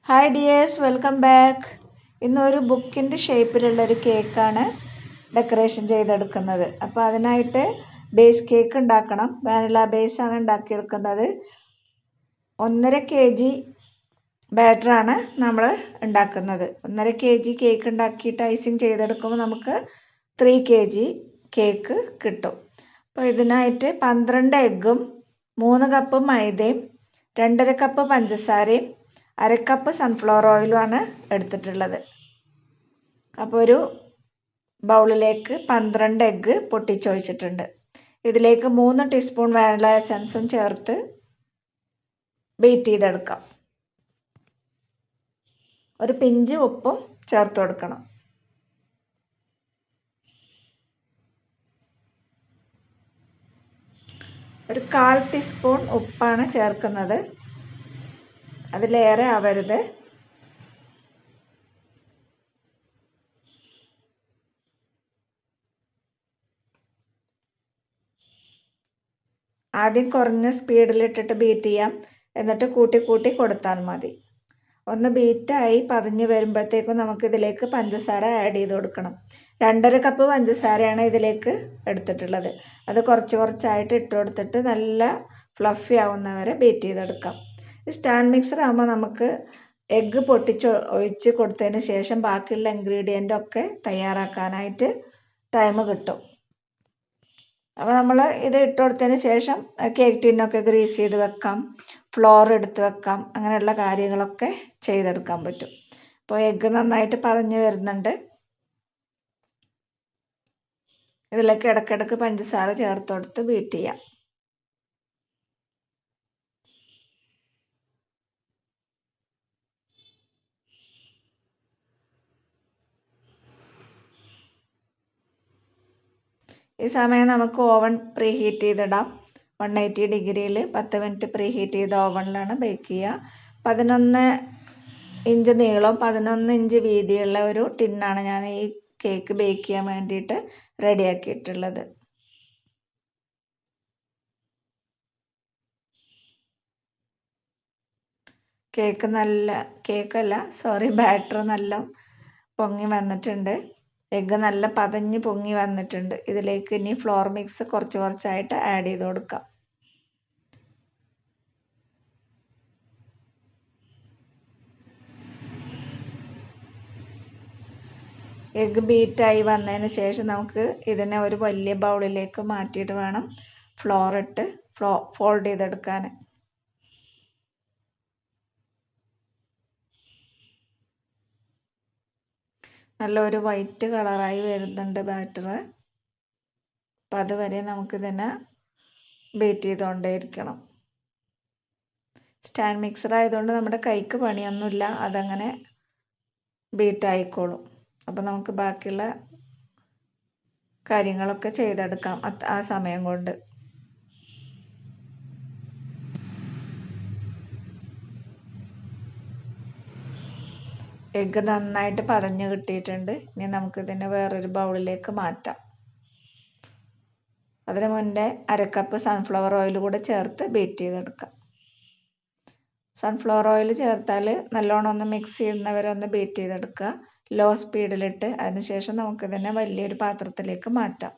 Hi dears, welcome back. ഇന്നൊരു ബുക്കിൻ്റെ ഷേപ്പിലുള്ളൊരു കേക്കാണ് ഡെക്കറേഷൻ ചെയ്തെടുക്കുന്നത്. അപ്പോൾ അതിനായിട്ട് ബേസ് കേക്ക് ഉണ്ടാക്കണം. വാനില ബേസാണ് ഉണ്ടാക്കിയെടുക്കുന്നത്. 1.5 kg ബാറ്ററാണ് നമ്മൾ ഉണ്ടാക്കുന്നത്. 1.5 kg കേക്ക് ഉണ്ടാക്കിയിട്ട് ഐസിങ് ചെയ്തെടുക്കുമ്പോൾ നമുക്ക് 3 kg കേക്ക് കിട്ടും. അപ്പോൾ ഇതിനായിട്ട് 12 എഗ്ഗും 3 കപ്പ് മൈദയും 2.5 കപ്പ് പഞ്ചസാരയും 1/2 കപ്പ് സൺഫ്ലവർ ഓയിലുമാണ് എടുത്തിട്ടുള്ളത്. അപ്പോൾ ഒരു ബൗളിലേക്ക് 12 എഗ്ഗ് പൊട്ടിച്ചൊഴിച്ചിട്ടുണ്ട്. ഇതിലേക്ക് 3 ടീസ്പൂൺ വാനില എസൻസും ചേർത്ത് ബീറ്റ് ചെയ്തെടുക്കാം. ഒരു പിഞ്ച് ഉപ്പും ചേർത്ത് കൊടുക്കണം. ഒരു 1/4 ടീസ്പൂൺ ഉപ്പാണ് ചേർക്കുന്നത്, അതിലേറെ ആവരുത്. ആദ്യം കുറഞ്ഞ സ്പീഡിലിട്ടിട്ട് ബീറ്റ് ചെയ്യാം, എന്നിട്ട് കൂട്ടി കൂട്ടി കൊടുത്താൽ മതി. ഒന്ന് ബീറ്റായി പതഞ്ഞ് വരുമ്പോഴത്തേക്കും നമുക്കിതിലേക്ക് പഞ്ചസാര ആഡ് ചെയ്ത് കൊടുക്കണം. 2.5 കപ്പ് പഞ്ചസാരയാണ് ഇതിലേക്ക് എടുത്തിട്ടുള്ളത്. അത് കുറച്ച് കുറച്ചായിട്ട് ഇട്ട് കൊടുത്തിട്ട് നല്ല ഫ്ലഫി ആവുന്നവരെ ബീറ്റ് ചെയ്തെടുക്കാം. സ്റ്റാൻഡ് മിക്സർ ആകുമ്പോൾ നമുക്ക് എഗ്ഗ് ഒഴിച്ച് കൊടുത്തതിന് ശേഷം ബാക്കിയുള്ള ഇൻഗ്രീഡിയൻ്റൊക്കെ തയ്യാറാക്കാനായിട്ട് ടൈം കിട്ടും. അപ്പോൾ നമ്മൾ ഇത് ഇട്ട് കൊടുത്തതിന് ശേഷം കേക്ക് ടിന്നൊക്കെ ഗ്രീസ് ചെയ്ത് വെക്കാം, ഫ്ലോർ എടുത്ത് വെക്കാം, അങ്ങനെയുള്ള കാര്യങ്ങളൊക്കെ ചെയ്തെടുക്കാൻ പറ്റും. അപ്പോൾ എഗ്ഗ് നന്നായിട്ട് പതഞ്ഞ് വരുന്നുണ്ട്. ഇതിലേക്ക് ഇടയ്ക്കിടയ്ക്ക് പഞ്ചസാര ചേർത്ത് കൊടുത്ത് ബീറ്റ് ചെയ്യാം. ഈ സമയം നമുക്ക് ഓവൻ പ്രീ ഹീറ്റ് ചെയ്തിടാം. 180 ഡിഗ്രിയിൽ 10 മിനിറ്റ് പ്രീ ഹീറ്റ് ചെയ്ത ഓവനിലാണ് ബേക്ക് ചെയ്യുക. 11 ഇഞ്ച് നീളവും 11 ഇഞ്ച് വീതിയുള്ള ഒരു ടിന്നാണ് ഞാൻ ഈ കേക്ക് ബേക്ക് ചെയ്യാൻ വേണ്ടിയിട്ട് റെഡിയാക്കിയിട്ടുള്ളത്. ബാറ്റർ നല്ല പൊങ്ങി വന്നിട്ടുണ്ട്. എഗ്ഗ് നല്ല പതഞ്ഞ് പൊങ്ങി വന്നിട്ടുണ്ട്. ഇതിലേക്ക് ഇനി ഫ്ലോർ മിക്സ് കുറച്ച് കുറച്ചായിട്ട് ആഡ് ചെയ്ത് കൊടുക്കാം. എഗ്ഗ് ബീറ്റായി വന്നതിന് ശേഷം നമുക്ക് ഇതിനെ ഒരു വലിയ ബൗളിലേക്ക് മാറ്റിയിട്ട് വേണം ഫ്ലോർ ഇട്ട് ഫോൾഡ് ചെയ്തെടുക്കാൻ. നല്ലൊരു വൈറ്റ് കളറായി വരുന്നുണ്ട് ബാറ്റർ. അപ്പം അതുവരെ നമുക്കിതിനെ ബീറ്റ് ചെയ്തുകൊണ്ടേയിരിക്കണം. സ്റ്റാൻഡ് മിക്സർ ആയതുകൊണ്ട് നമ്മുടെ കൈക്ക് പണിയൊന്നുമില്ല, അതങ്ങനെ ബീറ്റായിക്കോളും. അപ്പം നമുക്ക് ബാക്കിയുള്ള കാര്യങ്ങളൊക്കെ ചെയ്തെടുക്കാം ആ സമയം കൊണ്ട്. എഗ്ഗ് നന്നായിട്ട് പതഞ്ഞ് കിട്ടിയിട്ടുണ്ട്. ഇനി നമുക്കിതിനെ വേറൊരു ബൗളിലേക്ക് മാറ്റാം. അതിന് മുന്നേ 1/2 കപ്പ് സൺഫ്ലവർ ഓയിൽ കൂടെ ചേർത്ത് ബീറ്റ് ചെയ്തെടുക്കാം. സൺഫ്ലവർ ഓയിൽ ചേർത്താൽ നല്ലോണം ഒന്ന് മിക്സ് ചെയ്യുന്നവരെ ഒന്ന് ബീറ്റ് ചെയ്തെടുക്കുക, ലോ സ്പീഡിലിട്ട്. അതിനുശേഷം നമുക്കിതിനെ വലിയൊരു പാത്രത്തിലേക്ക് മാറ്റാം.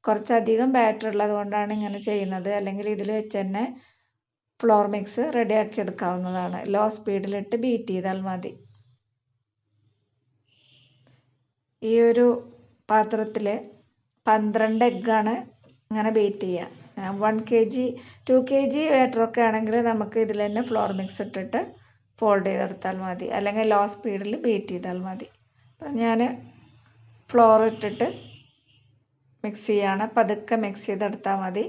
കുറച്ചധികം ബാറ്റർ ഉള്ളത് കൊണ്ടാണ് ഇങ്ങനെ ചെയ്യുന്നത്, അല്ലെങ്കിൽ ഇതിൽ വെച്ച് തന്നെ ഫ്ലോർ മിക്സ് റെഡിയാക്കി എടുക്കാവുന്നതാണ്. ലോ സ്പീഡിലിട്ട് ബീറ്റ് ചെയ്താൽ മതി. ഈ ഒരു പാത്രത്തിൽ 12 എഗ്ഗാണ് ഇങ്ങനെ ബീറ്റ് ചെയ്യുക. 1 kg 2 kg ബാറ്ററൊക്കെ ആണെങ്കിൽ നമുക്ക് ഇതിൽ തന്നെ ഫ്ലോർ മിക്സ് ഇട്ടിട്ട് ഫോൾഡ് ചെയ്തെടുത്താൽ മതി, അല്ലെങ്കിൽ ലോ സ്പീഡിൽ ബീറ്റ് ചെയ്താൽ മതി. അപ്പം ഞാൻ ഫ്ലോർ ഇട്ടിട്ട് മിക്സ് ചെയ്യാണ്. പതുക്കെ മിക്സ് ചെയ്തെടുത്താൽ മതി.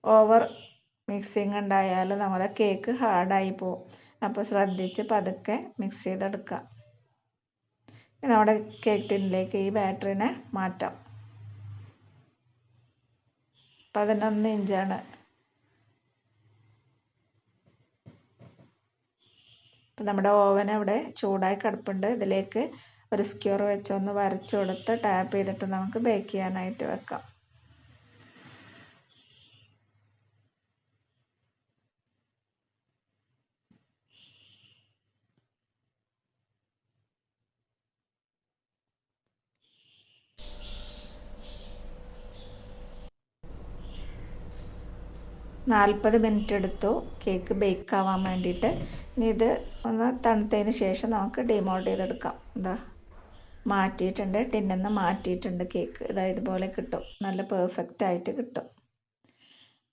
ഓവർ മിക്സിങ് ഉണ്ടായാൽ നമ്മുടെ കേക്ക് ഹാർഡായി പോവും. അപ്പോൾ ശ്രദ്ധിച്ച് പതുക്കെ മിക്സ് ചെയ്തെടുക്കുക. നമ്മുടെ കേക്ക് ടിന്നിലേക്ക് ഈ ബാറ്ററിനെ മാറ്റാം. 11 ഇഞ്ചാണ്. അപ്പം നമ്മുടെ ഓവൻ അവിടെ ചൂടായി കിടപ്പുണ്ട്. ഇതിലേക്ക് ഒരു സ്ക്യൂർ വെച്ചൊന്ന് വരച്ചു കൊടുത്ത് ടാപ്പ് ചെയ്തിട്ട് നമുക്ക് ബേക്ക് ചെയ്യാനായിട്ട് വെക്കാം. 40 മിനിറ്റ് എടുത്തു കേക്ക് ബേക്ക് ആവാൻ വേണ്ടിയിട്ട്. ഇനി ഇത് ഒന്ന് തണുത്തതിന് ശേഷം നമുക്ക് ഡിമോൾഡ് ചെയ്തെടുക്കാം. ഇതാ മാറ്റിയിട്ടുണ്ട്, ടിന്നിൽ നിന്ന് മാറ്റിയിട്ടുണ്ട് കേക്ക്. ഇതാ ഇതുപോലെ കിട്ടും, നല്ല പെർഫെക്റ്റ് ആയിട്ട് കിട്ടും.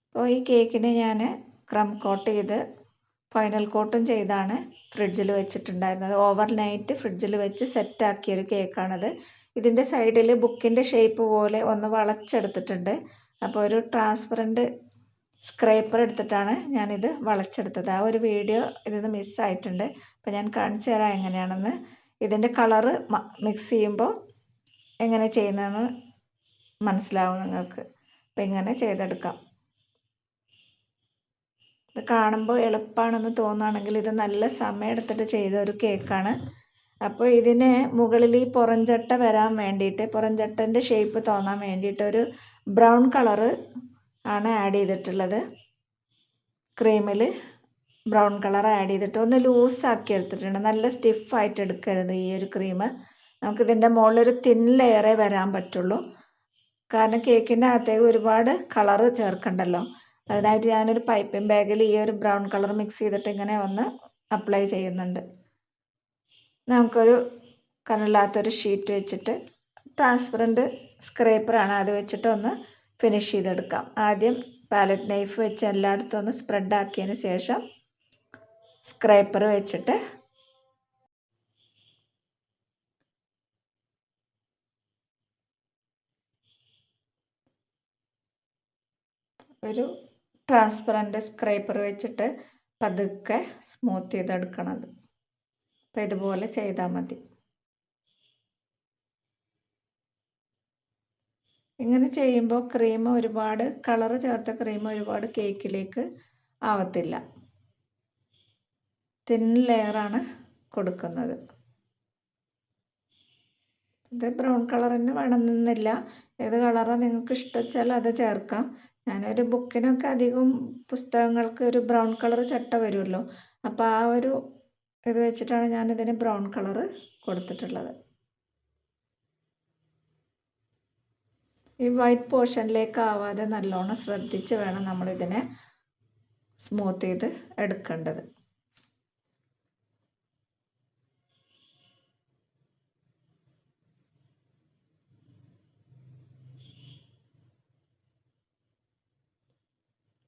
അപ്പോൾ ഈ കേക്കിന് ഞാൻ ക്രം കോട്ട് ചെയ്ത് ഫൈനൽ കോട്ടും ചെയ്താണ് ഫ്രിഡ്ജിൽ വെച്ചിട്ടുണ്ടായിരുന്നത്. ഓവർനൈറ്റ് ഫ്രിഡ്ജിൽ വെച്ച് സെറ്റാക്കിയൊരു കേക്കാണിത്. ഇതിൻ്റെ സൈഡിൽ ബുക്കിൻ്റെ ഷേപ്പ് പോലെ ഒന്ന് വളച്ചെടുത്തിട്ടുണ്ട്. അപ്പോൾ ഒരു ട്രാൻസ്പെറൻറ്റ് സ്ക്രേപ്പർ എടുത്തിട്ടാണ് ഞാനിത് വളച്ചെടുത്തത്. ആ ഒരു വീഡിയോ ഇതിൽ നിന്ന് മിസ്സായിട്ടുണ്ട്. അപ്പോൾ ഞാൻ കാണിച്ചു തരാം എങ്ങനെയാണെന്ന്. ഇതിൻ്റെ കളറ് മിക്സ് ചെയ്യുമ്പോൾ എങ്ങനെ ചെയ്യുന്നതെന്ന് മനസ്സിലാവും നിങ്ങൾക്ക്. അപ്പോൾ ഇങ്ങനെ ചെയ്തെടുക്കാം. ഇത് കാണുമ്പോൾ എളുപ്പമാണെന്ന് തോന്നുകയാണെങ്കിൽ ഇത് നല്ല സമയം എടുത്തിട്ട് ചെയ്ത ഒരു കേക്കാണ്. അപ്പോൾ ഇതിന് മുകളിൽ ഈ പുറംചട്ട വരാൻ വേണ്ടിയിട്ട്, പുറംചട്ടൻ്റെ ഷേപ്പ് തോന്നാൻ വേണ്ടിയിട്ട് ഒരു ബ്രൗൺ കളറ് ആണ് ആഡ് ചെയ്തിട്ടുള്ളത്. ക്രീമിൽ ബ്രൗൺ കളർ ആഡ് ചെയ്തിട്ട് ഒന്ന് ലൂസാക്കി എടുത്തിട്ടുണ്ട്. നല്ല സ്റ്റിഫായിട്ട് എടുക്കരുത് ഈ ഒരു ക്രീം. നമുക്കിതിൻ്റെ മുകളിലൊരു തിൻ ലെയറേ വരാൻ പറ്റുള്ളൂ. കാരണം കേക്കിൻ്റെ അകത്തേക്ക് ഒരുപാട് കളറ് ചേർക്കണ്ടല്ലോ. അതിനായിട്ട് ഞാനൊരു പൈപ്പിംഗ് ബാഗിൽ ഈ ഒരു ബ്രൗൺ കളർ മിക്സ് ചെയ്തിട്ട് ഇങ്ങനെ ഒന്ന് അപ്ലൈ ചെയ്യുന്നുണ്ട്. നമുക്കൊരു കനമില്ലാത്തൊരു ഷീറ്റ് വെച്ചിട്ട്, ട്രാൻസ്പെറൻറ്റ് സ്ക്രേപ്പറാണ്, അത് വെച്ചിട്ട് ഒന്ന് ഫിനിഷ് ചെയ്തെടുക്കാം. ആദ്യം പാലറ്റ് നൈഫ് വെച്ച് എല്ലായിടത്തും ഒന്ന് സ്പ്രെഡ് ആക്കിയതിന് ശേഷം സ്ക്രേപ്പർ വെച്ചിട്ട് ഒരു ട്രാൻസ്പെറൻറ്റ് സ്ക്രേപ്പർ വെച്ചിട്ട് പതുക്കെ സ്മൂത്ത് ചെയ്തെടുക്കണത്. അപ്പോൾ ഇതുപോലെ ചെയ്താൽ മതി. ഇങ്ങനെ ചെയ്യുമ്പോൾ ക്രീം ഒരുപാട് കളറ് ചേർത്ത ക്രീം ഒരുപാട് കേക്കിലേക്ക് ആവത്തില്ല. തിൻ ലെയറാണ് കൊടുക്കുന്നത്. ഇത് ബ്രൗൺ കളർ തന്നെ വേണമെന്നില്ല. ഏത് കളറാണ് നിങ്ങൾക്ക് ഇഷ്ടച്ചാൽ അത് ചേർക്കാം. ഞാനൊരു ബുക്കിനൊക്കെ അധികം പുസ്തകങ്ങൾക്ക് ഒരു ബ്രൗൺ കളർ ചട്ട വരുമല്ലോ. അപ്പോൾ ആ ഒരു ഇത് വെച്ചിട്ടാണ് ഞാനിതിന് ബ്രൗൺ കളറ് കൊടുത്തിട്ടുള്ളത്. ഈ വൈറ്റ് പോർഷനിലേക്ക് ആവാതെ നല്ലോണം ശ്രദ്ധിച്ച് വേണം നമ്മളിതിനെ സ്മൂത്ത് ചെയ്ത് എടുക്കേണ്ടത്.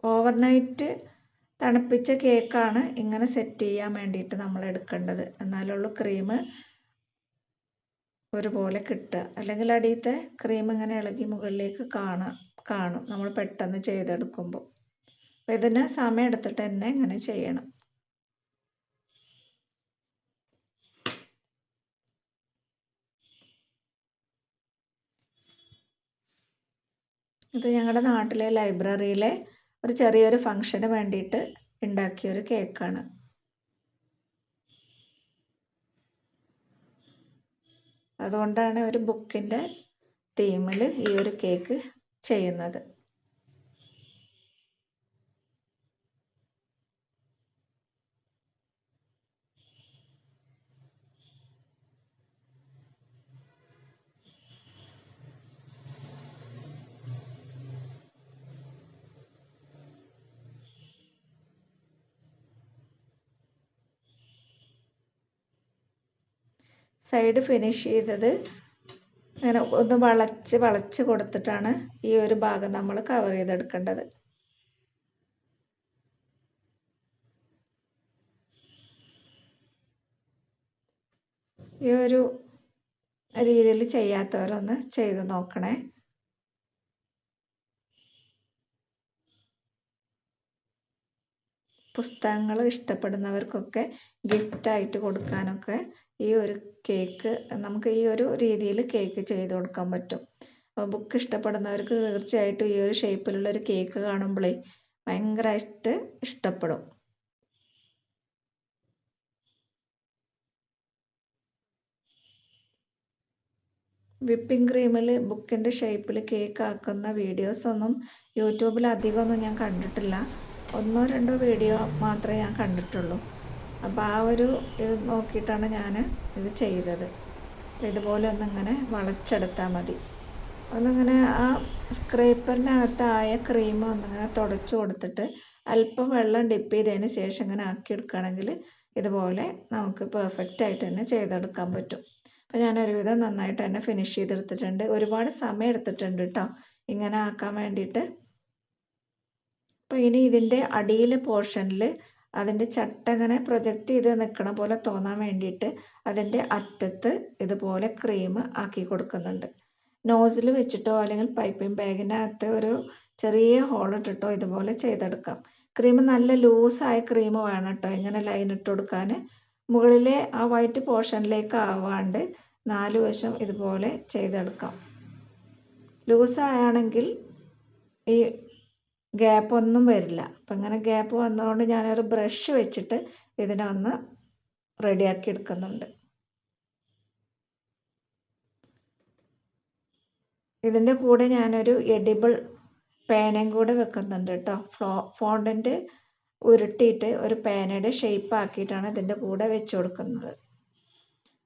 ഓവർനൈറ്റ് തണുപ്പിച്ച കേക്കാണ് ഇങ്ങനെ സെറ്റ് ചെയ്യാൻ വേണ്ടിയിട്ട് നമ്മൾ എടുക്കേണ്ടത്. എന്നാലുള്ളൂ ക്രീം ഒരുപോലെ കിട്ടുക. അല്ലെങ്കിൽ അടിയത്തെ ക്രീം ഇങ്ങനെ ഇളകി മുകളിലേക്ക് കാണും നമ്മൾ പെട്ടെന്ന് ചെയ്തെടുക്കുമ്പോൾ. അപ്പോൾ ഇതിന് സമയം എടുത്തിട്ട് തന്നെ ഇങ്ങനെ ചെയ്യണം. ഇത് ഞങ്ങളുടെ നാട്ടിലെ ലൈബ്രറിയിലെ ഒരു ചെറിയൊരു ഫംഗ്ഷന് വേണ്ടിയിട്ട് ഉണ്ടാക്കിയൊരു കേക്കാണ്. അതുകൊണ്ടാണ് ഒരു ബുക്കിൻ്റെ തീമിൽ ഈ ഒരു കേക്ക് ചെയ്യുന്നത്. സൈഡ് ഫിനിഷ് ചെയ്തത് അങ്ങനെ ഒന്ന് വളച്ച് കൊടുത്തിട്ടാണ് ഈ ഒരു ഭാഗം നമ്മൾ കവർ ചെയ്തെടുക്കേണ്ടത്. ഈ ഒരു രീതിയിൽ ചെയ്യാത്തവരൊന്ന് ചെയ്ത് നോക്കണേ. പുസ്തകങ്ങൾ ഇഷ്ടപ്പെടുന്നവർക്കൊക്കെ ഗിഫ്റ്റായിട്ട് കൊടുക്കാനൊക്കെ ഈ ഒരു കേക്ക് നമുക്ക് ഈ ഒരു രീതിയിൽ കേക്ക് ചെയ്ത് കൊടുക്കാൻ പറ്റും. അപ്പോൾ ബുക്ക് ഇഷ്ടപ്പെടുന്നവർക്ക് തീർച്ചയായിട്ടും ഈ ഒരു ഷേപ്പിലുള്ളൊരു കേക്ക് കാണുമ്പോഴേ ഭയങ്കരമായിട്ട് ഇഷ്ടപ്പെടും. വിപ്പിംഗ് ക്രീമിൽ ബുക്കിൻ്റെ ഷേപ്പിൽ കേക്ക് ആക്കുന്ന വീഡിയോസൊന്നും യൂട്യൂബിൽ അധികമൊന്നും ഞാൻ കണ്ടിട്ടില്ല. 1-2 വീഡിയോ മാത്രമേ ഞാൻ കണ്ടിട്ടുള്ളൂ. അപ്പോൾ ആ ഒരു ഇത് നോക്കിയിട്ടാണ് ഞാൻ ഇത് ചെയ്തത്. ഇതുപോലെ ഒന്നിങ്ങനെ വളച്ചെടുത്താൽ മതി. ഒന്നിങ്ങനെ ആ സ്ക്രേപ്പറിനകത്തായ ക്രീം ഒന്നിങ്ങനെ തുടച്ചു കൊടുത്തിട്ട് അല്പം വെള്ളം ഡിപ്പ് ചെയ്തതിന് ശേഷം ഇങ്ങനെ ആക്കിയെടുക്കുകയാണെങ്കിൽ ഇതുപോലെ നമുക്ക് പെർഫെക്റ്റ് ആയിട്ട് തന്നെ ചെയ്തെടുക്കാൻ പറ്റും. അപ്പോൾ ഞാൻ ഒരുവിധം നന്നായിട്ട് തന്നെ ഫിനിഷ് ചെയ്തെടുത്തിട്ടുണ്ട്. ഒരുപാട് സമയം എടുത്തിട്ടുണ്ട് കേട്ടോ ഇങ്ങനെ ആക്കാൻ വേണ്ടിയിട്ട്. അപ്പോൾ ഇനി ഇതിൻ്റെ അടിയിലെ പോർഷനിൽ അതിൻ്റെ ചട്ട ഇങ്ങനെ പ്രൊജക്റ്റ് ചെയ്ത് നിൽക്കണ പോലെ തോന്നാൻ വേണ്ടിയിട്ട് അതിൻ്റെ അറ്റത്ത് ഇതുപോലെ ക്രീം ആക്കി കൊടുക്കുന്നുണ്ട്. നോസിൽ വെച്ചിട്ടോ അല്ലെങ്കിൽ പൈപ്പിംഗ് ബാഗിനകത്ത് ഒരു ചെറിയ ഹോൾ ഇട്ടിട്ടോ ഇതുപോലെ ചെയ്തെടുക്കാം. ക്രീം നല്ല ലൂസായ ക്രീം വേണം കേട്ടോ ഇങ്ങനെ ലൈൻ ഇട്ട് കൊടുക്കാൻ. മുകളിലെ ആ വൈറ്റ് പോർഷനിലേക്ക് ആവാണ്ട് 4 വശം ഇതുപോലെ ചെയ്തെടുക്കാം. ലൂസായാണെങ്കിൽ ഈ ഗ്യാപ്പ് ഒന്നും വരില്ല. അപ്പം ഇങ്ങനെ ഗ്യാപ്പ് വന്നതുകൊണ്ട് ഞാനൊരു ബ്രഷ് വെച്ചിട്ട് ഇതിനെ ഒന്ന് റെഡിയാക്കി എടുക്കുന്നുണ്ട്. ഇതിൻ്റെ കൂടെ ഞാനൊരു എഡിബിൾ പേനയും കൂടെ വെക്കുന്നുണ്ട് കേട്ടോ. ഫോണ്ടൻറ്റ് ഉരുട്ടിയിട്ട് ഒരു പേനയുടെ ഷേപ്പ് ആക്കിയിട്ടാണ് ഇതിൻ്റെ കൂടെ വെച്ച് കൊടുക്കുന്നത്.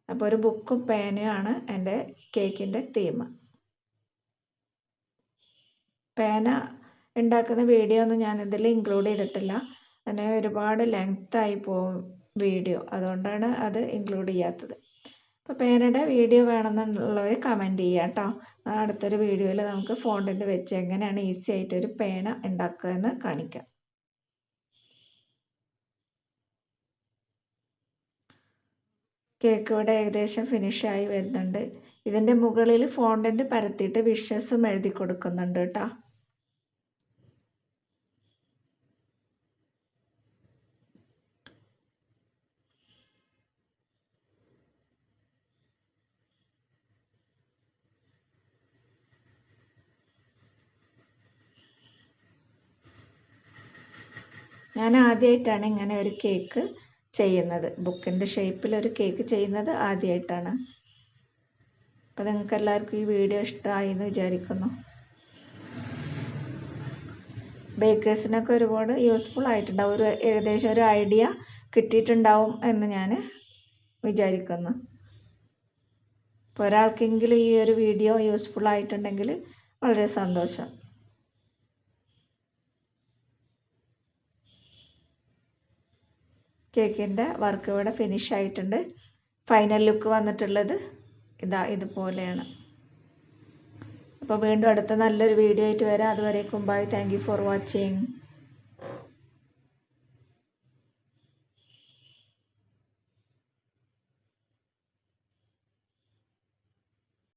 അപ്പോൾ ഒരു ബുക്കും പേനയാണ് എൻ്റെ കേക്കിൻ്റെ തീം. പേന ഉണ്ടാക്കുന്ന വീഡിയോ ഒന്നും ഞാനിതിൽ ഇൻക്ലൂഡ് ചെയ്തിട്ടില്ല. അങ്ങനെ ഒരുപാട് ലെങ്തായി പോകും വീഡിയോ, അതുകൊണ്ടാണ് അത് ഇൻക്ലൂഡ് ചെയ്യാത്തത്. അപ്പോൾ പേനയുടെ വീഡിയോ വേണമെന്നുള്ളവർ കമൻറ്റ് ചെയ്യാം കേട്ടോ. അടുത്തൊരു വീഡിയോയിൽ നമുക്ക് ഫോണ്ടൻറ്റ് വെച്ച് എങ്ങനെയാണ് ഈസി ആയിട്ടൊരു പേന ഉണ്ടാക്കുക എന്ന് കാണിക്കാം. കേക്ക് ഇവിടെ ഏകദേശം ഫിനിഷായി വരുന്നുണ്ട്. ഇതിൻ്റെ മുകളിൽ ഫോണ്ടൻറ്റ് പരത്തിയിട്ട് വിഷസും എഴുതി കൊടുക്കുന്നുണ്ട് കേട്ടോ. ഞാൻ ആദ്യമായിട്ടാണ് ഇങ്ങനെ ഒരു കേക്ക് ചെയ്യുന്നത്. ബുക്കിൻ്റെ ഷേപ്പിലൊരു കേക്ക് ചെയ്യുന്നത് ആദ്യമായിട്ടാണ്. അപ്പോൾ നിങ്ങൾക്ക് എല്ലാവർക്കും ഈ വീഡിയോ ഇഷ്ടമായി എന്ന് വിചാരിക്കുന്നു. ബേക്കേഴ്സിനൊക്കെ ഒരുപാട് യൂസ്ഫുൾ ആയിട്ടുണ്ടാവും. ഏകദേശം ഒരു ഐഡിയ കിട്ടിയിട്ടുണ്ടാവും എന്ന് ഞാൻ വിചാരിക്കുന്നു. അപ്പോൾ ഒരാൾക്കെങ്കിലും ഈ ഒരു വീഡിയോ യൂസ്ഫുൾ ആയിട്ടുണ്ടെങ്കിൽ വളരെ സന്തോഷം. കേക്കിൻ്റെ വർക്ക് ഇവിടെ ഫിനിഷ് ആയിട്ടുണ്ട്. ഫൈനൽ ലുക്ക് വന്നിട്ടുള്ളത് ഇതുപോലെയാണ്. അപ്പോൾ വീണ്ടും അടുത്ത നല്ലൊരു വീഡിയോ ആയിട്ട് വരാം. അതുവരേക്കും bye. Thank you for watching.